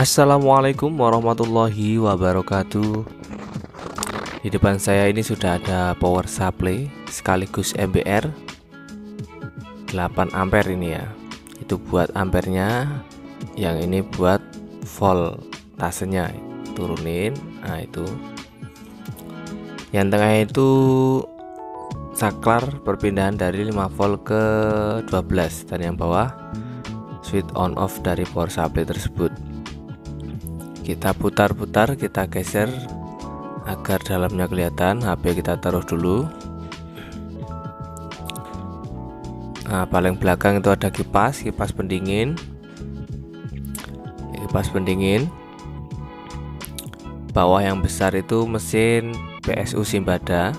Assalamualaikum warahmatullahi wabarakatuh. Di depan saya ini sudah ada power supply sekaligus MBR 8 ampere ini ya. Itu buat ampernya, yang ini buat voltasenya. Turunin. Nah, itu. Yang tengah itu saklar perpindahan dari 5 volt ke 12, dan yang bawah switch on off dari power supply tersebut. Kita putar-putar, kita geser agar dalamnya kelihatan. HP kita taruh dulu. Nah, paling belakang itu ada kipas pendingin. Kipas pendingin. Bawah yang besar itu mesin PSU Simbada.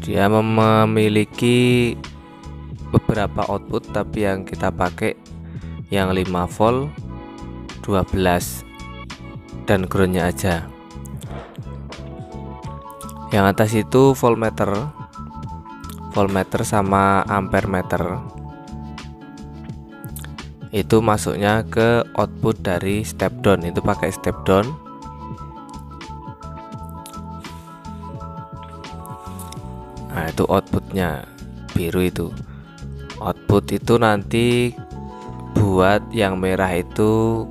Dia memiliki beberapa output, tapi yang kita pakai yang 5 volt 12 dan groundnya aja. Yang atas itu voltmeter sama ampere meter. Itu masuknya ke output dari step down, itu pakai step down. Nah, itu outputnya biru itu. Output itu nanti buat yang merah itu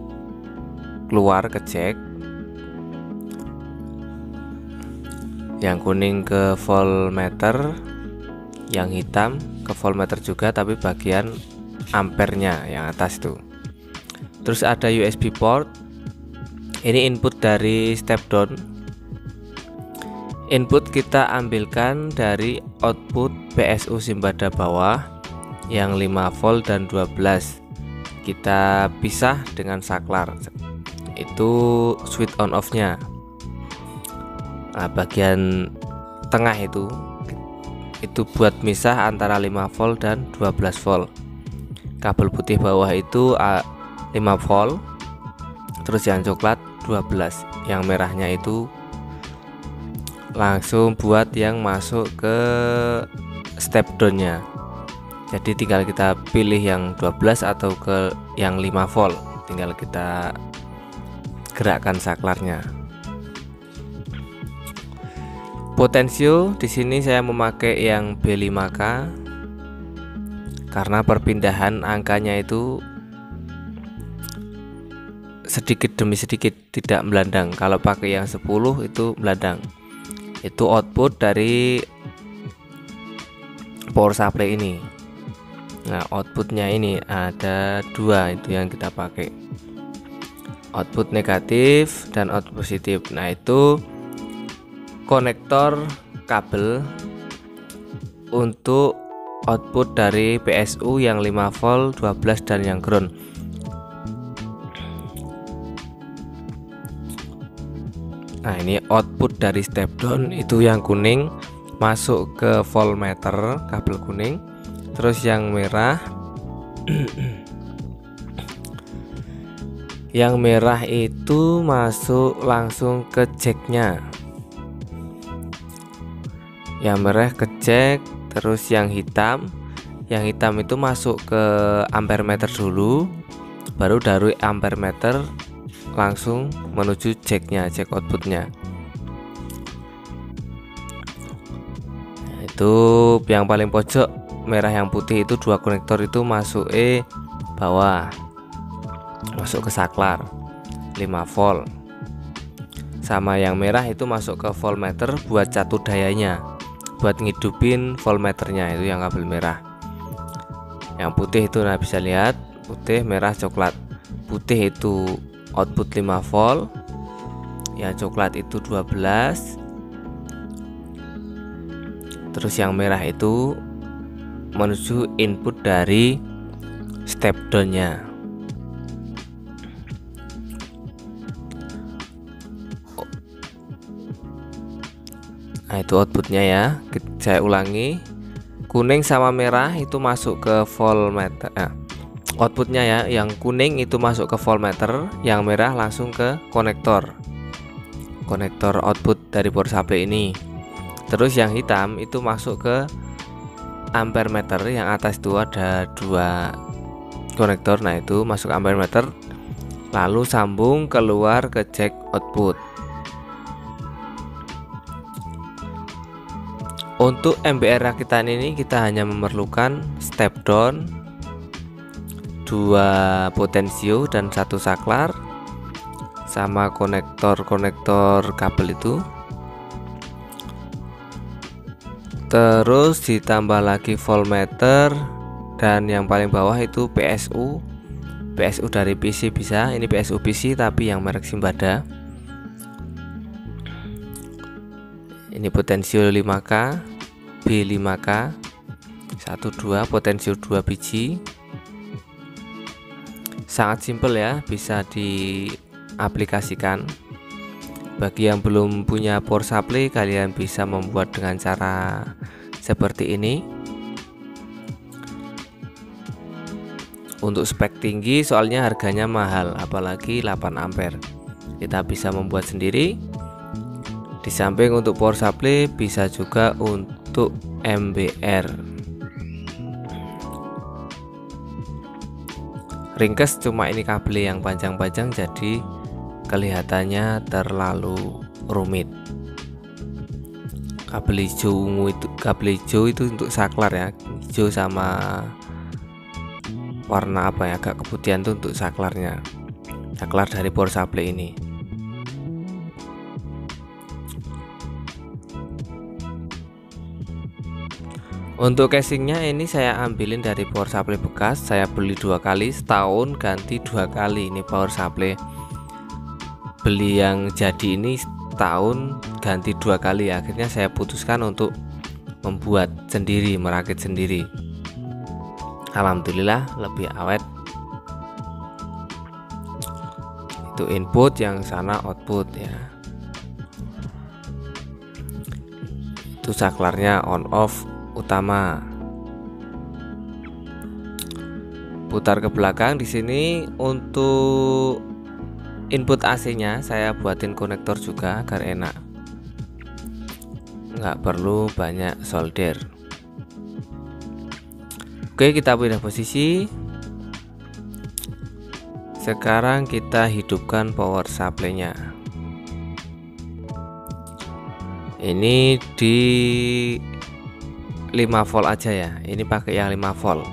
keluar ke jack, yang kuning ke voltmeter, yang hitam ke voltmeter juga, tapi bagian ampernya yang atas tuh. Terus ada USB port. Ini input dari step down. Input kita ambilkan dari output PSU Simbada bawah yang 5 volt dan 12. Kita pisah dengan saklar, itu switch on off nya. Nah, bagian tengah itu buat misah antara 5 volt dan 12 volt. Kabel putih bawah itu 5 volt, terus yang coklat 12, yang merahnya itu langsung buat yang masuk ke step down nya. Jadi tinggal kita pilih yang 12 atau ke yang 5 volt, tinggal kita gerakkan saklarnya. Potensio di sini saya memakai yang B5K karena perpindahan angkanya itu sedikit demi sedikit, tidak melandang. Kalau pakai yang 10 itu melandang. Itu output dari power supply ini. Nah, outputnya ini ada 2, itu yang kita pakai, output negatif dan output positif. Nah, itu konektor kabel untuk output dari PSU yang 5 volt 12 dan yang ground. Nah, ini output dari step down, itu yang kuning masuk ke voltmeter, kabel kuning. Terus yang merah yang merah itu masuk langsung ke jacknya. Yang merah ke jack. Terus yang hitam itu masuk ke ampere meter dulu, baru dari ampere meter langsung menuju jacknya, jack outputnya. Nah, itu yang paling pojok merah yang putih itu 2 konektor itu masuk bawah, masuk ke saklar 5 volt. Sama yang merah itu masuk ke voltmeter buat catur dayanya, buat ngidupin voltmeternya, itu yang kabel merah. Yang putih itu, nah bisa lihat putih, merah, coklat. Putih itu output 5 volt, yang coklat itu 12. Terus yang merah itu menuju input dari step down nya. Nah, itu outputnya ya. Saya ulangi, kuning sama merah itu masuk ke voltmeter. Outputnya ya, yang kuning itu masuk ke voltmeter, yang merah langsung ke konektor output dari power supply ini. Terus yang hitam itu masuk ke ampere meter, yang atas itu ada 2 konektor. Nah, itu masuk ampere meter, lalu sambung keluar ke jack output. Untuk MBR rakitan ini kita hanya memerlukan step down, 2 potensio dan 1 saklar, sama konektor kabel itu. Terus ditambah lagi voltmeter, dan yang paling bawah itu PSU dari PC bisa. Ini PSU PC tapi yang merek Simbada. Ini potensio 5K, B5K, 1 2 potensio 2 biji. Sangat simpel ya, bisa diaplikasikan. Bagi yang belum punya power supply, kalian bisa membuat dengan cara seperti ini. Untuk spek tinggi soalnya harganya mahal, apalagi 8 ampere. Kita bisa membuat sendiri. Di samping untuk power supply, bisa juga untuk MBR. Ringkes cuma ini kabel yang panjang-panjang, jadi kelihatannya terlalu rumit. Kabel hijau itu untuk saklar ya, hijau sama warna apa ya, agak keputihan itu untuk saklarnya, saklar dari power supply ini. Untuk casingnya ini saya ambilin dari power supply bekas, saya beli 2 kali, setahun ganti 2 kali. Ini power supply beli yang jadi ini setahun ganti 2 kali. Akhirnya saya putuskan untuk membuat sendiri, merakit sendiri. Alhamdulillah lebih awet. Itu input, yang sana output ya. Itu saklarnya on off utama. Putar ke belakang. Di sini untuk input AC-nya saya buatin konektor juga agar enak, nggak perlu banyak solder. Oke, kita pindah posisi. Sekarang kita hidupkan power supply-nya. Ini di 5 volt aja ya. Ini pakai yang 5 volt,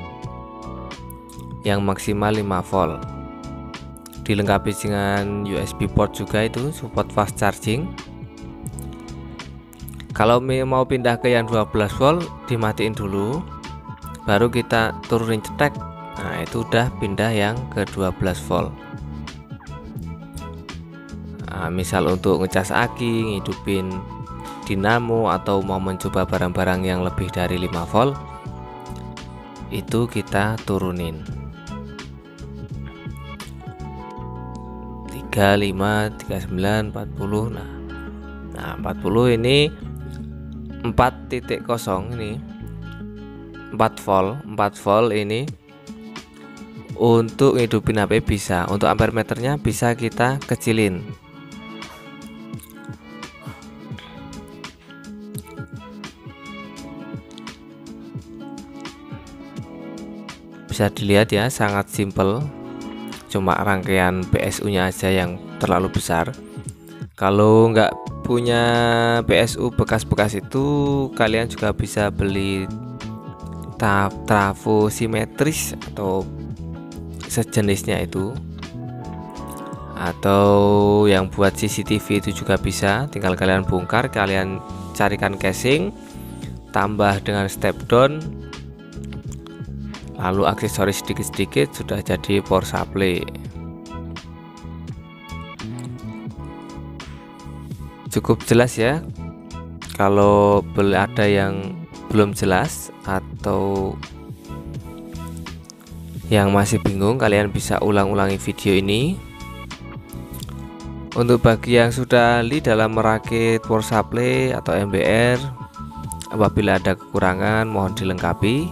yang maksimal 5 volt. Dilengkapi dengan USB port juga, itu support fast charging. Kalau mau pindah ke yang 12 volt, dimatiin dulu, baru kita turunin cetek. Nah, itu udah pindah yang ke 12 volt. Nah, misal untuk ngecas aki, ngidupin dinamo, atau mau mencoba barang-barang yang lebih dari 5 volt, itu kita turunin 35, 39, 40. Nah 40 ini 4.0 ini 4 volt ini untuk ngidupin HP bisa. Untuk ampere meternya bisa kita kecilin. Bisa dilihat ya, sangat simple. Cuma rangkaian PSU nya aja yang terlalu besar. Kalau nggak punya PSU bekas-bekas itu, kalian juga bisa beli trafo simetris atau sejenisnya itu, atau yang buat CCTV itu juga bisa. Tinggal kalian bongkar, kalian carikan casing, tambah dengan step down, lalu aksesoris sedikit-sedikit, sudah jadi power supply. Cukup jelas ya. Kalau ada yang belum jelas atau yang masih bingung, kalian bisa ulang-ulangi video ini. Untuk bagi yang sudah ahli dalam merakit power supply atau MBR, apabila ada kekurangan mohon dilengkapi,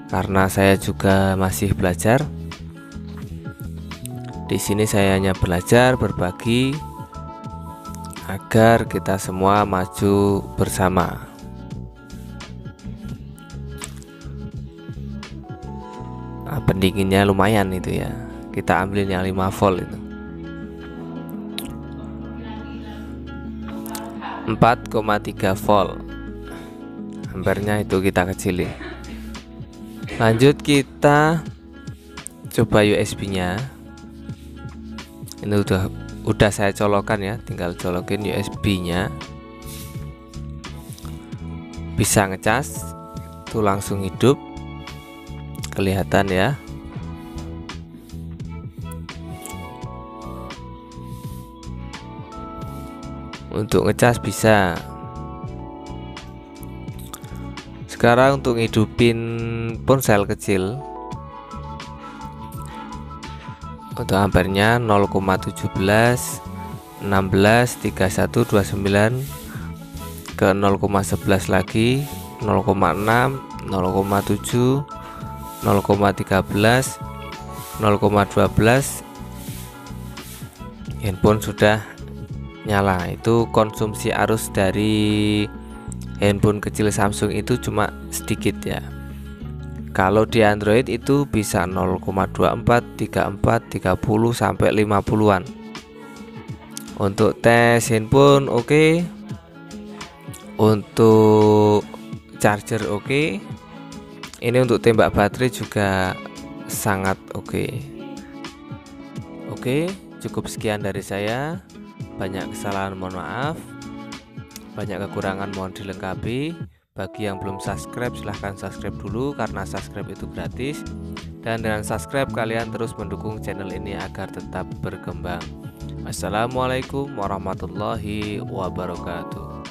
karena saya juga masih belajar. Di sini saya hanya belajar, berbagi, agar kita semua maju bersama. pendinginnya lumayan itu ya, kita ambil yang 5 volt itu. 4,3 volt ampernya itu kita kecilin. Lanjut kita coba USB nya. Ini udah saya colokan ya, tinggal colokin USB nya. Bisa ngecas itu langsung hidup, kelihatan ya. Untuk ngecas bisa. Sekarang untuk ngidupin ponsel kecil, untuk ampernya 0,17 16 31 29 ke 0,11 lagi 0,6 0,7 0,13 0,12. handphone sudah nyala. Itu konsumsi arus dari handphone kecil Samsung itu cuma sedikit ya. Kalau di Android itu bisa 0,24 34 30 sampai 50-an. Untuk tes handphone oke. Untuk charger oke. Ini untuk tembak baterai juga sangat oke. Oke, cukup sekian dari saya. Banyak kesalahan mohon maaf, banyak kekurangan mohon dilengkapi. Bagi yang belum subscribe silahkan subscribe dulu, karena subscribe itu gratis. Dan dengan subscribe kalian terus mendukung channel ini agar tetap berkembang. Assalamualaikum warahmatullahi wabarakatuh.